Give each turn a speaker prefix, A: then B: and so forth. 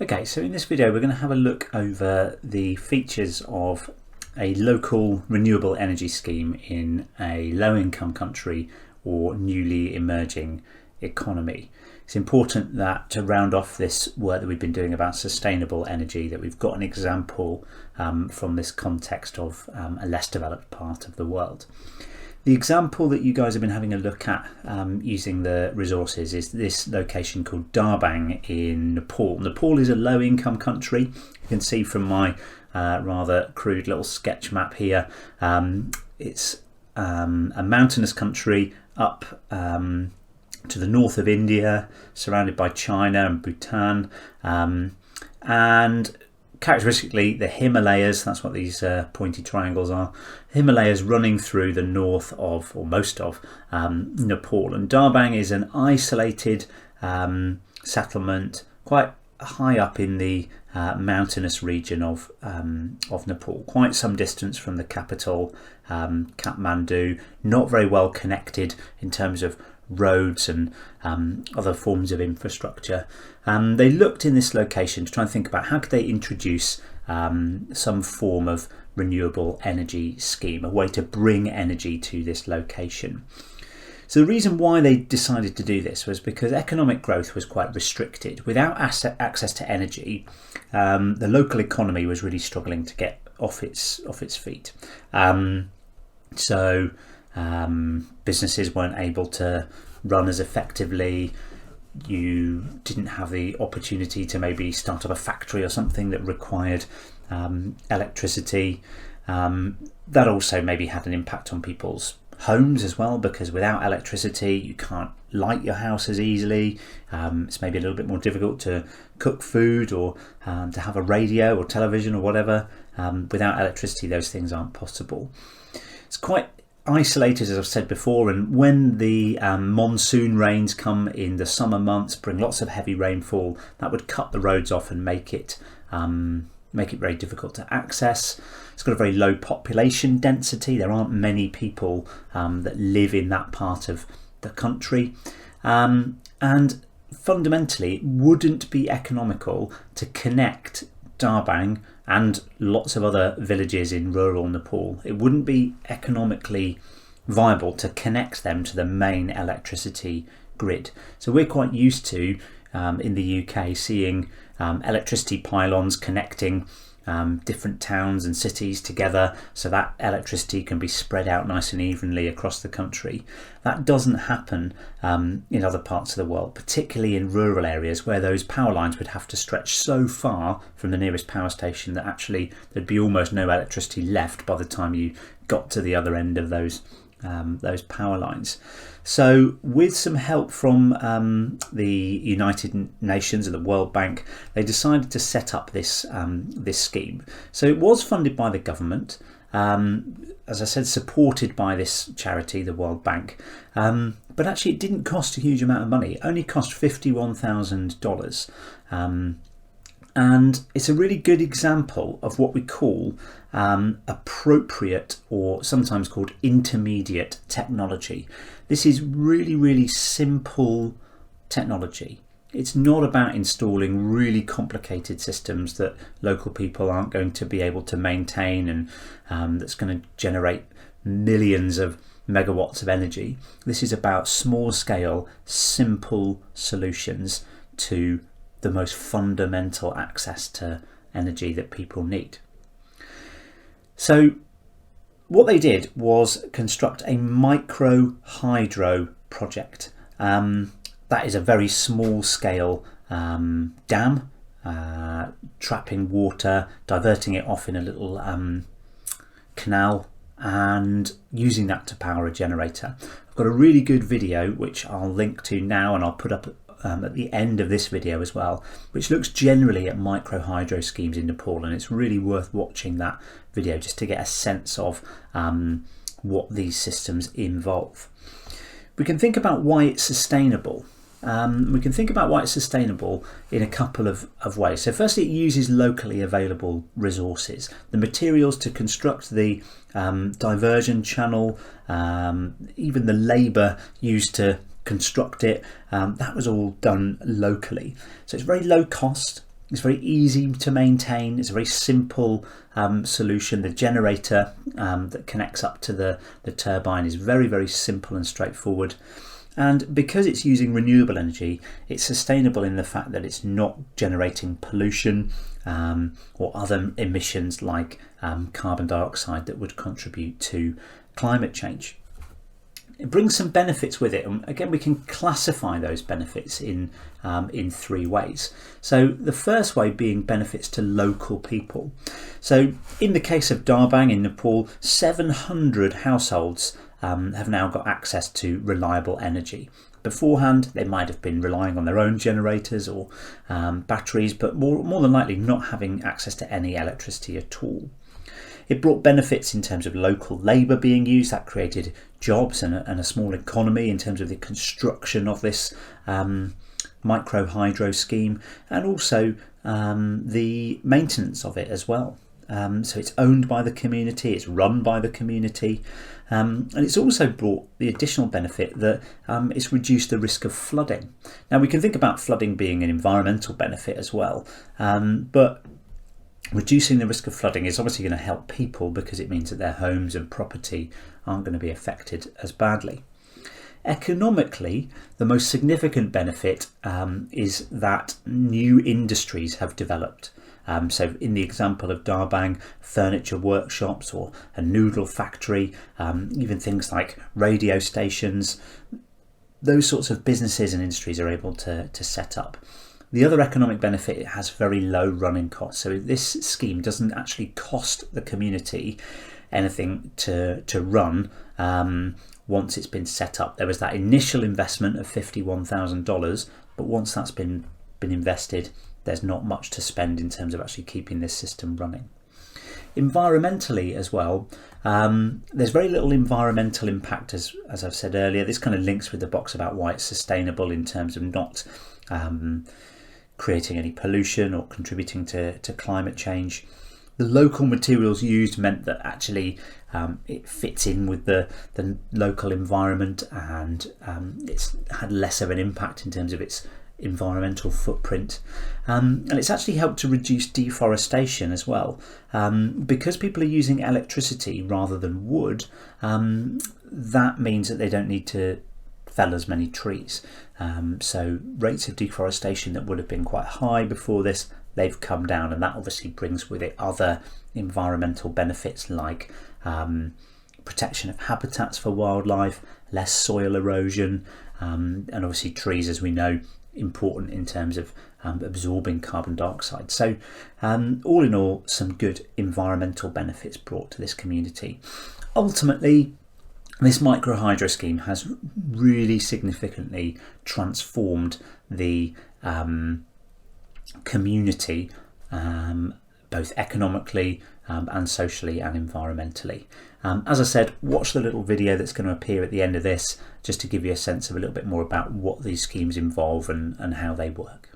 A: Okay, so in this video we're going to have a look over the features of a local renewable energy scheme in a low-income country or newly emerging economy. It's important that to round off this work that we've been doing about sustainable energy, that we've got an example from this context of a less developed part of the world. The example that you guys have been having a look at using the resources is this location called Darbang in Nepal. Nepal is a low-income country. You can see from my rather crude little sketch map here. It's a mountainous country up to the north of India, surrounded by China and Bhutan, and characteristically the Himalayas, that's what these pointy triangles are, Himalayas running through the north of, or most of, Nepal. And Darbang is an isolated settlement quite high up in the mountainous region of Nepal, quite some distance from the capital, Kathmandu, not very well connected in terms of roads and other forms of infrastructure. They looked in this location to try and think about how could they introduce some form of renewable energy scheme, a way to bring energy to this location. So the reason why they decided to do this was because economic growth was quite restricted. Without access to energy, the local economy was really struggling to get off its feet. So businesses weren't able to run as effectively. You didn't have the opportunity to maybe start up a factory or something that required electricity. That also maybe had an impact on people's homes as well, because without electricity you can't light your house as easily. It's maybe a little bit more difficult to cook food or to have a radio or television or whatever. Without electricity those things aren't possible. It's quite isolated, as I've said before, and when the monsoon rains come in the summer months, bring lots of heavy rainfall, that would cut the roads off and make it very difficult to access. It's got a very low population density. There aren't many people that live in that part of the country, and fundamentally it wouldn't be economical to connect Darbang and lots of other villages in rural Nepal. It wouldn't be economically viable to connect them to the main electricity grid. So we're quite used to in the UK seeing electricity pylons connecting different towns and cities together so that electricity can be spread out nice and evenly across the country. That doesn't happen in other parts of the world, particularly in rural areas where those power lines would have to stretch so far from the nearest power station that actually there'd be almost no electricity left by the time you got to the other end of those power lines. So with some help from the United Nations and the World Bank, they decided to set up this scheme. So it was funded by the government, as I said, supported by this charity, the World Bank, but actually it didn't cost a huge amount of money. It only cost $51,000. And it's a really good example of what we call appropriate, or sometimes called intermediate technology. This is really, really simple technology. It's not about installing really complicated systems that local people aren't going to be able to maintain and that's going to generate millions of megawatts of energy. This is about small scale, simple solutions to the most fundamental access to energy that people need. So what they did was construct a micro hydro project. That is a very small scale dam, trapping water, diverting it off in a little canal and using that to power a generator. I've got a really good video which I'll link to now and I'll put up at the end of this video as well, which looks generally at micro hydro schemes in Nepal, and it's really worth watching that video just to get a sense of what these systems involve. We can think about why it's sustainable. We can think about why it's sustainable in a couple of ways. So firstly, it uses locally available resources. The materials to construct the diversion channel, even the labour used to construct it, that was all done locally. So it's very low cost. It's very easy to maintain. It's a very simple solution. The generator that connects up to the turbine is very, very simple and straightforward. And because it's using renewable energy, it's sustainable in the fact that it's not generating pollution or other emissions like carbon dioxide that would contribute to climate change. It brings some benefits with it, and again we can classify those benefits in 3 ways. So the first way being benefits to local people. So in the case of Darbang in Nepal, 700 households have now got access to reliable energy. Beforehand they might have been relying on their own generators or batteries, but more than likely not having access to any electricity at all. It brought benefits in terms of local labour being used. That created jobs and a small economy in terms of the construction of this micro hydro scheme, and also the maintenance of it as well. So it's owned by the community, it's run by the community, and it's also brought the additional benefit that it's reduced the risk of flooding. Now we can think about flooding being an environmental benefit as well, but reducing the risk of flooding is obviously going to help people because it means that their homes and property aren't going to be affected as badly. Economically, the most significant benefit is that new industries have developed. So in the example of Darbang, furniture workshops or a noodle factory, even things like radio stations, those sorts of businesses and industries are able to set up. The other economic benefit, it has very low running costs. So this scheme doesn't actually cost the community anything to run once it's been set up. There was that initial investment of $51,000, but once that's been invested, there's not much to spend in terms of actually keeping this system running. Environmentally as well, there's very little environmental impact, as I've said earlier. This kind of links with the box about why it's sustainable in terms of not creating any pollution or contributing to climate change. The local materials used meant that actually it fits in with the local environment, and it's had less of an impact in terms of its environmental footprint, and it's actually helped to reduce deforestation as well, because people are using electricity rather than wood. That means that they don't need to fell as many trees, so rates of deforestation that would have been quite high before this, they've come down, and that obviously brings with it other environmental benefits like protection of habitats for wildlife, less soil erosion, and obviously trees, as we know, important in terms of absorbing carbon dioxide. So all in all, some good environmental benefits brought to this community. Ultimately, this micro hydro scheme has really significantly transformed the community, both economically and socially and environmentally. As I said, watch the little video that's going to appear at the end of this just to give you a sense of a little bit more about what these schemes involve and how they work.